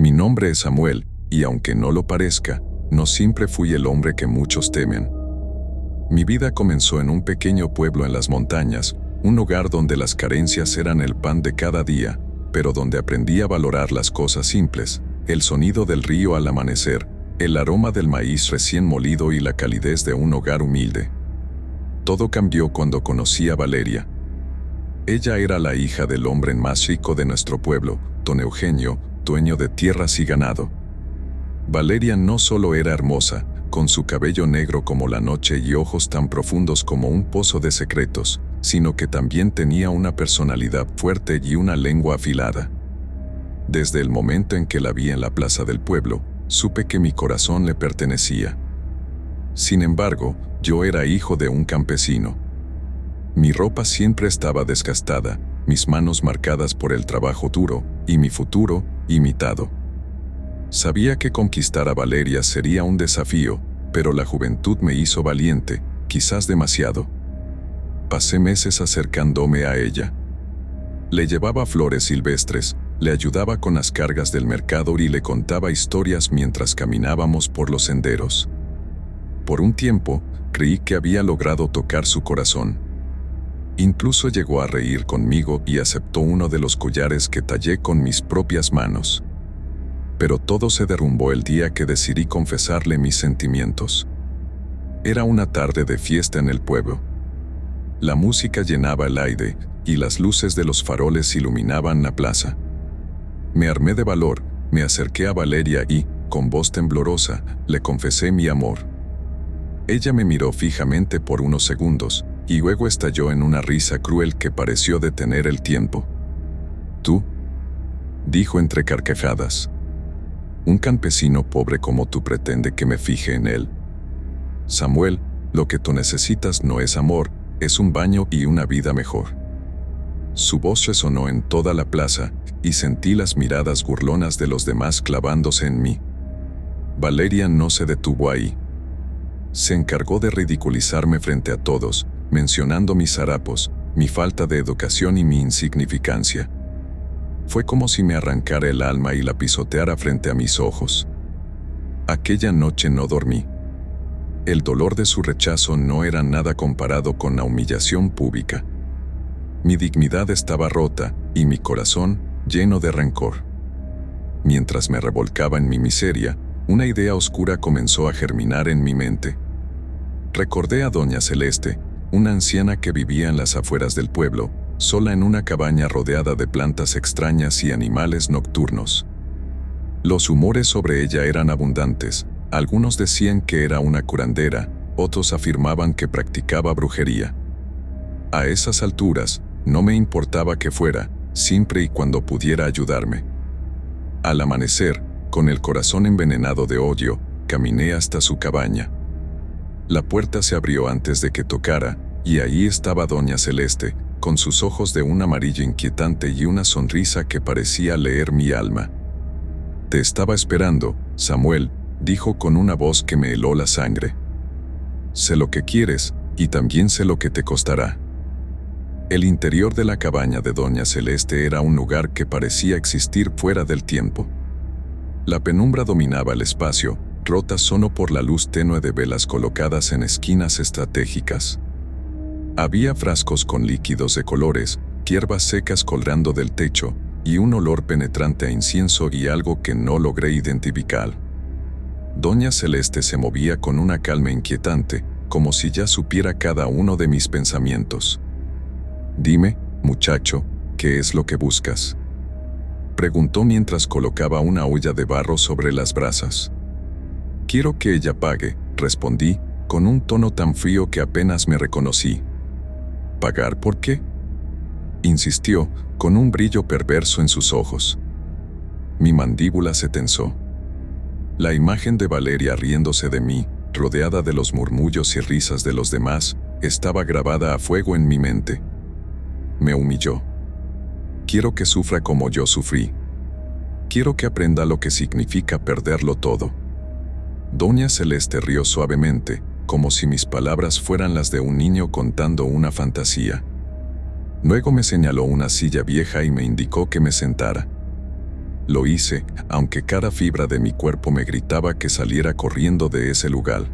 Mi nombre es Samuel, y aunque no lo parezca, no siempre fui el hombre que muchos temen. Mi vida comenzó en un pequeño pueblo en las montañas, un hogar donde las carencias eran el pan de cada día, pero donde aprendí a valorar las cosas simples, el sonido del río al amanecer, el aroma del maíz recién molido y la calidez de un hogar humilde. Todo cambió cuando conocí a Valeria. Ella era la hija del hombre más rico de nuestro pueblo, don Eugenio, dueño de tierras y ganado. Valeria no solo era hermosa, con su cabello negro como la noche y ojos tan profundos como un pozo de secretos, sino que también tenía una personalidad fuerte y una lengua afilada. Desde el momento en que la vi en la plaza del pueblo, supe que mi corazón le pertenecía. Sin embargo, yo era hijo de un campesino. Mi ropa siempre estaba desgastada, mis manos marcadas por el trabajo duro, y mi futuro, imitado. Sabía que conquistar a Valeria sería un desafío, pero la juventud me hizo valiente, quizás demasiado. Pasé meses acercándome a ella. Le llevaba flores silvestres, le ayudaba con las cargas del mercado y le contaba historias mientras caminábamos por los senderos. Por un tiempo, creí que había logrado tocar su corazón. Incluso llegó a reír conmigo y aceptó uno de los collares que tallé con mis propias manos. Pero todo se derrumbó el día que decidí confesarle mis sentimientos. Era una tarde de fiesta en el pueblo. La música llenaba el aire, y las luces de los faroles iluminaban la plaza. Me armé de valor, me acerqué a Valeria y, con voz temblorosa, le confesé mi amor. Ella me miró fijamente por unos segundos, y luego estalló en una risa cruel que pareció detener el tiempo. «¿Tú?», dijo entre carcajadas. «¿Un campesino pobre como tú pretende que me fije en él? Samuel, lo que tú necesitas no es amor, es un baño y una vida mejor». Su voz resonó en toda la plaza, y sentí las miradas burlonas de los demás clavándose en mí. Valeria no se detuvo ahí. Se encargó de ridiculizarme frente a todos, mencionando mis harapos, mi falta de educación y mi insignificancia. Fue como si me arrancara el alma y la pisoteara frente a mis ojos. Aquella noche no dormí. El dolor de su rechazo no era nada comparado con la humillación pública. Mi dignidad estaba rota y mi corazón lleno de rencor. Mientras me revolcaba en mi miseria, una idea oscura comenzó a germinar en mi mente. Recordé a doña Celeste, una anciana que vivía en las afueras del pueblo, sola en una cabaña rodeada de plantas extrañas y animales nocturnos. Los rumores sobre ella eran abundantes. Algunos decían que era una curandera, otros afirmaban que practicaba brujería. A esas alturas, no me importaba que fuera, siempre y cuando pudiera ayudarme. Al amanecer, con el corazón envenenado de odio, caminé hasta su cabaña. La puerta se abrió antes de que tocara, y ahí estaba doña Celeste, con sus ojos de un amarillo inquietante y una sonrisa que parecía leer mi alma. «Te estaba esperando, Samuel», dijo con una voz que me heló la sangre. «Sé lo que quieres, y también sé lo que te costará». El interior de la cabaña de doña Celeste era un lugar que parecía existir fuera del tiempo. La penumbra dominaba el espacio, rota solo por la luz tenue de velas colocadas en esquinas estratégicas. Había frascos con líquidos de colores, hierbas secas colgando del techo, y un olor penetrante a incienso y algo que no logré identificar. Doña Celeste se movía con una calma inquietante, como si ya supiera cada uno de mis pensamientos. «Dime, muchacho, ¿qué es lo que buscas?», preguntó mientras colocaba una olla de barro sobre las brasas. «Quiero que ella pague», respondí, con un tono tan frío que apenas me reconocí. «¿Pagar por qué?», insistió, con un brillo perverso en sus ojos. Mi mandíbula se tensó. La imagen de Valeria riéndose de mí, rodeada de los murmullos y risas de los demás, estaba grabada a fuego en mi mente. Me humilló. Quiero que sufra como yo sufrí. Quiero que aprenda lo que significa perderlo todo. Doña Celeste rió suavemente, como si mis palabras fueran las de un niño contando una fantasía. Luego me señaló una silla vieja y me indicó que me sentara. Lo hice, aunque cada fibra de mi cuerpo me gritaba que saliera corriendo de ese lugar.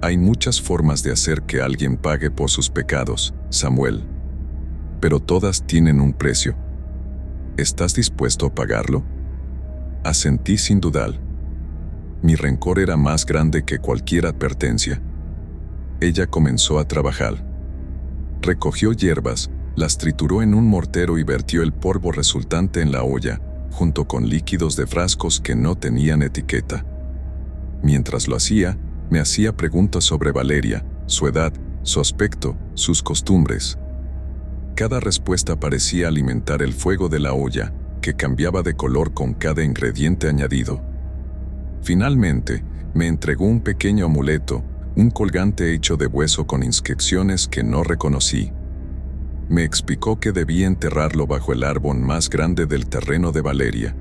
Hay muchas formas de hacer que alguien pague por sus pecados, Samuel. Pero todas tienen un precio. ¿Estás dispuesto a pagarlo? Asentí sin dudar. Mi rencor era más grande que cualquier advertencia. Ella comenzó a trabajar. Recogió hierbas, las trituró en un mortero y vertió el polvo resultante en la olla, junto con líquidos de frascos que no tenían etiqueta. Mientras lo hacía, me hacía preguntas sobre Valeria, su edad, su aspecto, sus costumbres. Cada respuesta parecía alimentar el fuego de la olla, que cambiaba de color con cada ingrediente añadido. Finalmente, me entregó un pequeño amuleto, un colgante hecho de hueso con inscripciones que no reconocí. Me explicó que debía enterrarlo bajo el árbol más grande del terreno de Valeria.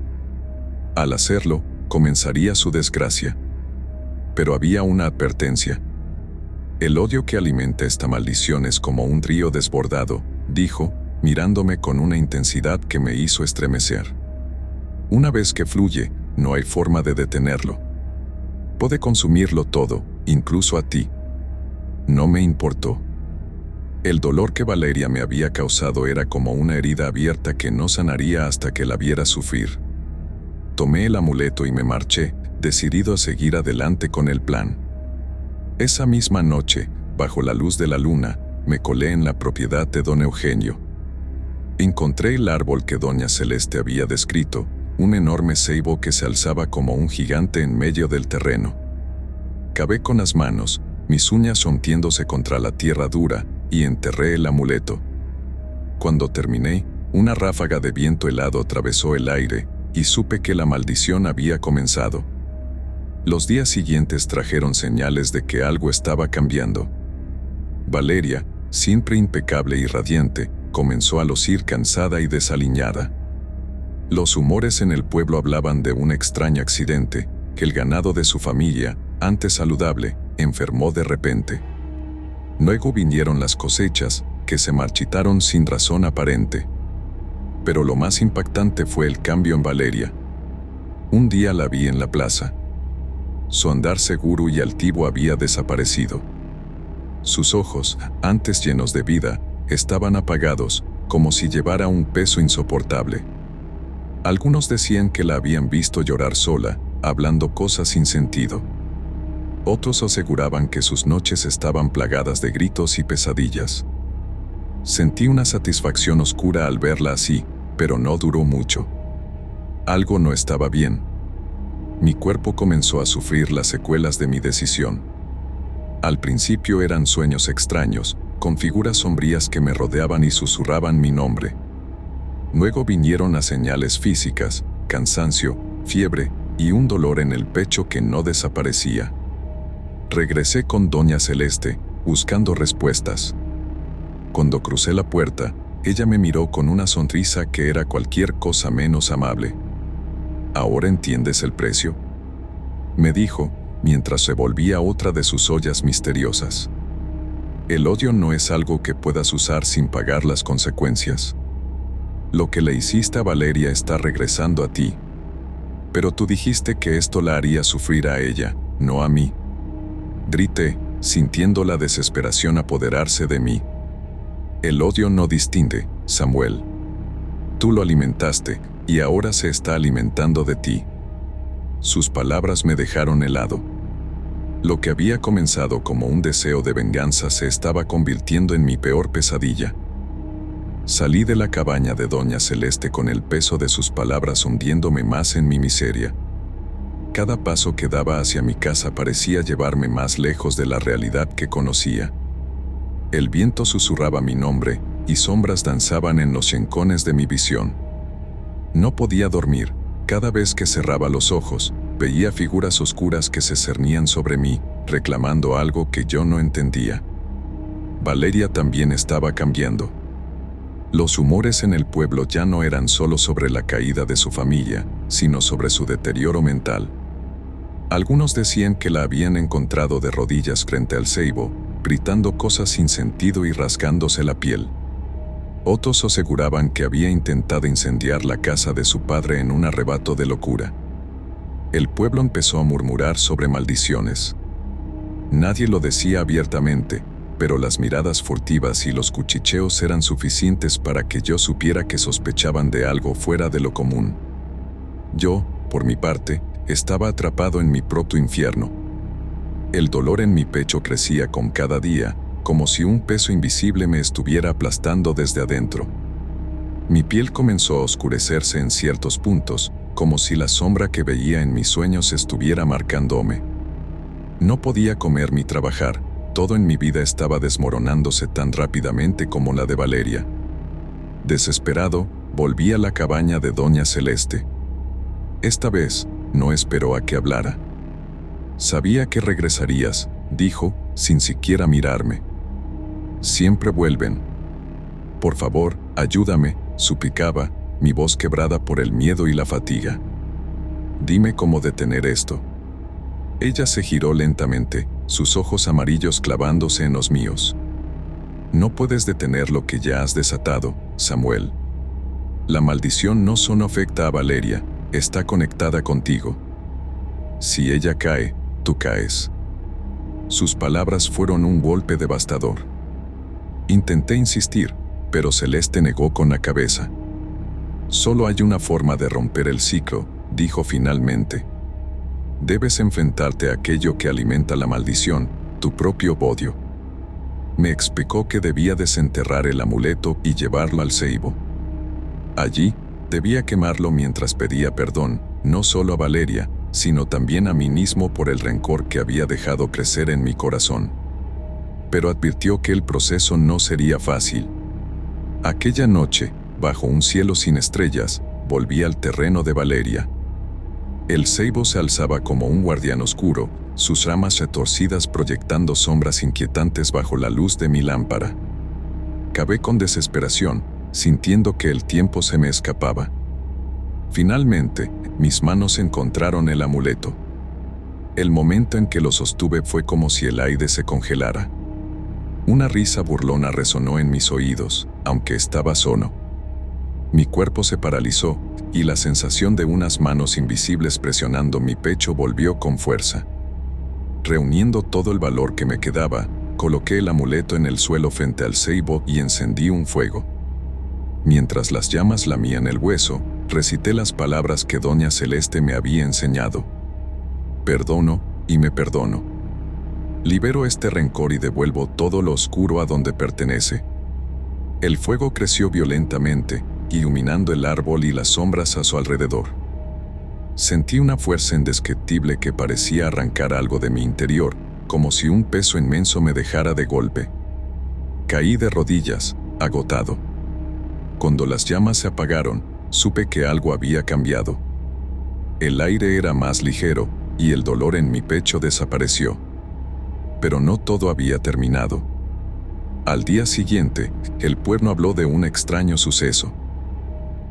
Al hacerlo, comenzaría su desgracia. Pero había una advertencia. El odio que alimenta esta maldición es como un río desbordado, dijo, mirándome con una intensidad que me hizo estremecer. Una vez que fluye, no hay forma de detenerlo. Puede consumirlo todo, incluso a ti. No me importó. El dolor que Valeria me había causado era como una herida abierta que no sanaría hasta que la viera sufrir. Tomé el amuleto y me marché, decidido a seguir adelante con el plan. Esa misma noche, bajo la luz de la luna, me colé en la propiedad de don Eugenio. Encontré el árbol que doña Celeste había descrito, un enorme ceibo que se alzaba como un gigante en medio del terreno. Cavé con las manos, mis uñas rompiéndose contra la tierra dura, y enterré el amuleto. Cuando terminé, una ráfaga de viento helado atravesó el aire, y supe que la maldición había comenzado. Los días siguientes trajeron señales de que algo estaba cambiando. Valeria, siempre impecable y radiante, comenzó a lucir cansada y desaliñada. Los humores en el pueblo hablaban de un extraño accidente, que el ganado de su familia, antes saludable, enfermó de repente. Luego vinieron las cosechas, que se marchitaron sin razón aparente. Pero lo más impactante fue el cambio en Valeria. Un día la vi en la plaza. Su andar seguro y altivo había desaparecido. Sus ojos, antes llenos de vida, estaban apagados, como si llevara un peso insoportable. Algunos decían que la habían visto llorar sola, hablando cosas sin sentido. Otros aseguraban que sus noches estaban plagadas de gritos y pesadillas. Sentí una satisfacción oscura al verla así, pero no duró mucho. Algo no estaba bien. Mi cuerpo comenzó a sufrir las secuelas de mi decisión. Al principio eran sueños extraños, con figuras sombrías que me rodeaban y susurraban mi nombre. Luego vinieron las señales físicas, cansancio, fiebre y un dolor en el pecho que no desaparecía. Regresé con doña Celeste, buscando respuestas. Cuando crucé la puerta, ella me miró con una sonrisa que era cualquier cosa menos amable. ¿Ahora entiendes el precio?, me dijo, mientras se volvía otra de sus ollas misteriosas. El odio no es algo que puedas usar sin pagar las consecuencias. Lo que le hiciste a Valeria está regresando a ti. Pero tú dijiste que esto la haría sufrir a ella, no a mí. Grité, sintiendo la desesperación apoderarse de mí. El odio no distingue, Samuel. Tú lo alimentaste, y ahora se está alimentando de ti. Sus palabras me dejaron helado. Lo que había comenzado como un deseo de venganza se estaba convirtiendo en mi peor pesadilla. Salí de la cabaña de doña Celeste con el peso de sus palabras hundiéndome más en mi miseria. Cada paso que daba hacia mi casa parecía llevarme más lejos de la realidad que conocía. El viento susurraba mi nombre, y sombras danzaban en los rincones de mi visión. No podía dormir. Cada vez que cerraba los ojos, veía figuras oscuras que se cernían sobre mí, reclamando algo que yo no entendía. Valeria también estaba cambiando. Los rumores en el pueblo ya no eran solo sobre la caída de su familia, sino sobre su deterioro mental. Algunos decían que la habían encontrado de rodillas frente al ceibo, gritando cosas sin sentido y rasgándose la piel. Otros aseguraban que había intentado incendiar la casa de su padre en un arrebato de locura. El pueblo empezó a murmurar sobre maldiciones. Nadie lo decía abiertamente, pero las miradas furtivas y los cuchicheos eran suficientes para que yo supiera que sospechaban de algo fuera de lo común. Yo, por mi parte, estaba atrapado en mi propio infierno. El dolor en mi pecho crecía con cada día, como si un peso invisible me estuviera aplastando desde adentro. Mi piel comenzó a oscurecerse en ciertos puntos, como si la sombra que veía en mis sueños estuviera marcándome. No podía comer ni trabajar, todo en mi vida estaba desmoronándose tan rápidamente como la de Valeria. Desesperado, volví a la cabaña de Doña Celeste. Esta vez, no esperó a que hablara. «Sabía que regresarías», dijo, sin siquiera mirarme. «Siempre vuelven. Por favor, ayúdame», suplicaba, mi voz quebrada por el miedo y la fatiga. «Dime cómo detener esto». Ella se giró lentamente, sus ojos amarillos clavándose en los míos. «No puedes detener lo que ya has desatado, Samuel. La maldición no solo afecta a Valeria, está conectada contigo. Si ella cae, tú caes». Sus palabras fueron un golpe devastador. Intenté insistir, pero Celeste negó con la cabeza. «Solo hay una forma de romper el ciclo», dijo finalmente. «Debes enfrentarte a aquello que alimenta la maldición, tu propio odio». Me explicó que debía desenterrar el amuleto y llevarlo al ceibo. Allí, debía quemarlo mientras pedía perdón, no solo a Valeria, sino también a mí mismo por el rencor que había dejado crecer en mi corazón. Pero advirtió que el proceso no sería fácil. Aquella noche, bajo un cielo sin estrellas, volví al terreno de Valeria. El ceibo se alzaba como un guardián oscuro, sus ramas retorcidas proyectando sombras inquietantes bajo la luz de mi lámpara. Cavé con desesperación, sintiendo que el tiempo se me escapaba. Finalmente, mis manos encontraron el amuleto. El momento en que lo sostuve fue como si el aire se congelara. Una risa burlona resonó en mis oídos, aunque estaba solo. Mi cuerpo se paralizó, y la sensación de unas manos invisibles presionando mi pecho volvió con fuerza. Reuniendo todo el valor que me quedaba, coloqué el amuleto en el suelo frente al ceibo y encendí un fuego. Mientras las llamas lamían el hueso, recité las palabras que Doña Celeste me había enseñado. «Perdono, y me perdono. Libero este rencor y devuelvo todo lo oscuro a donde pertenece». El fuego creció violentamente, iluminando el árbol y las sombras a su alrededor. Sentí una fuerza indescriptible que parecía arrancar algo de mi interior, como si un peso inmenso me dejara de golpe. Caí de rodillas, agotado. Cuando las llamas se apagaron, supe que algo había cambiado. El aire era más ligero, y el dolor en mi pecho desapareció. Pero no todo había terminado. Al día siguiente, el pueblo habló de un extraño suceso.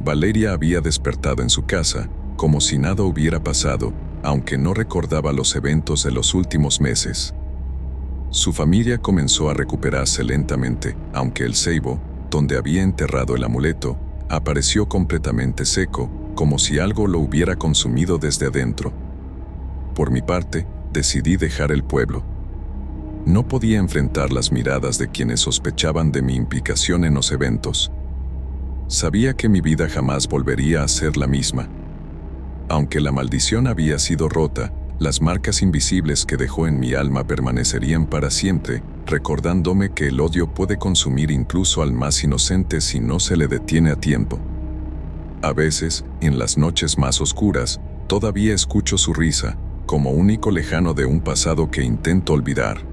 Valeria había despertado en su casa, como si nada hubiera pasado, aunque no recordaba los eventos de los últimos meses. Su familia comenzó a recuperarse lentamente, aunque el ceibo, donde había enterrado el amuleto, apareció completamente seco, como si algo lo hubiera consumido desde adentro. Por mi parte, decidí dejar el pueblo. No podía enfrentar las miradas de quienes sospechaban de mi implicación en los eventos. Sabía que mi vida jamás volvería a ser la misma. Aunque la maldición había sido rota, las marcas invisibles que dejó en mi alma permanecerían para siempre, recordándome que el odio puede consumir incluso al más inocente si no se le detiene a tiempo. A veces, en las noches más oscuras, todavía escucho su risa, como un eco lejano de un pasado que intento olvidar.